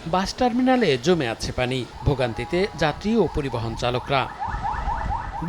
বাস টার্মিনালে জমে আছে পানি, ভোগান্তিতে যাত্রী ও পরিবহন চালকরা।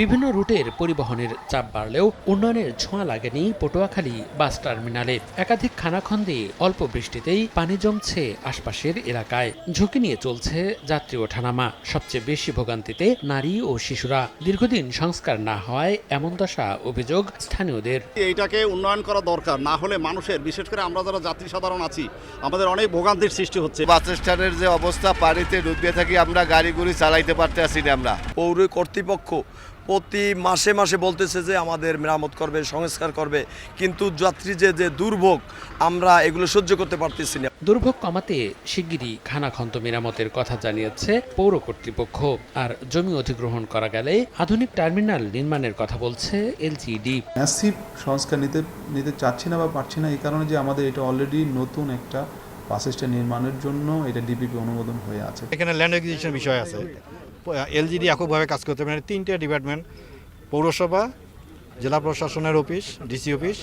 বিভিন্ন রুটের পরিবহনের চাপ বাড়লেও উন্নয়নের ছোঁয়া লাগেনি পটুয়াখালী বাস টার্মিনালে। একাধিক খানাখন্দে অল্প বৃষ্টিতেই পানি জমছে আশপাশের এলাকায়। ঝুঁকি নিয়ে চলছে যাত্রী ওঠানামা। সবচেয়ে বেশি ভোগান্তিতে নারী ও শিশুরা। দীর্ঘদিন সংস্কার না হওয়ায় এমন দশা অভিযোগ স্থানীয়দের। এইটাকে উন্নয়ন করা দরকার, না হলে মানুষের, বিশেষ করে আমরা যারা যাত্রী সাধারণ আছি, আমাদের অনেক ভোগান্তির সৃষ্টি হচ্ছে। বাস স্ট্যান্ডের যে অবস্থা, পানিতে ডুবিয়ে থাকি আমরা, গাড়িগুড়ি চালাইতে পারতে আসি না। আমরা পৌর কর্তৃপক্ষ প্রতি মাসে মাসে বলতেছে যে আমাদের মেরামত করবে, সংস্কার করবে, কিন্তু যাত্রী যে দুর্ভোগ, আমরা এগুলো সহ্য করতে পারতেছি না। দুর্ভোগ কমাতে শিগগিরই খানাখন্দ মেরামতের কথা জানিয়েছে পৌর কর্তৃপক্ষ। আর জমি অধিগ্রহণ করা গেলে আধুনিক টার্মিনাল নির্মাণের কথা বলছে এলজিইডি। ম্যাসিভ সংস্কার নিতে চাচ্ছি না বা পারছি না, এই কারণে যে আমাদের এটা অলরেডি নতুন একটা বাস স্ট্যান্ড নির্মাণের জন্য এটা ডিপিপি অনুমোদন হয়ে আছে। এখানে ল্যান্ড অ্যাকুইজিশন বিষয় আছে। এলজিডি এককভাবে কাজ করতে পারে, 3টে ডিপার্টমেন্ট, পৌরসভা, জেলা প্রশাসনের অফিস, ডিসি অফিস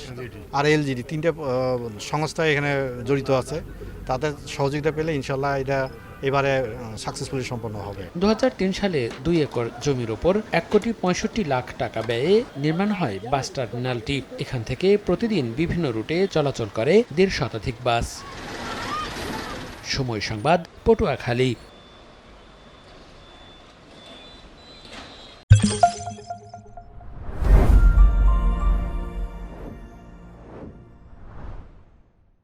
আর এলজিডি, 3টে সংস্থা এখানে জড়িত আছে। তাদের সহযোগিতা পেলে ইনশাল্লাহ এটা এবারে সাকসেসফুলি সম্পন্ন হবে। 2003 সালে 2 একর জমির ওপর 1,65,00,000 টাকা ব্যয়ে নির্মাণ হয় বাস টার্মিনালটি। এখান থেকে প্রতিদিন বিভিন্ন রুটে চলাচল করে 1.5 শতাধিক বাস। সময় সংবাদ, পটুয়াখালী।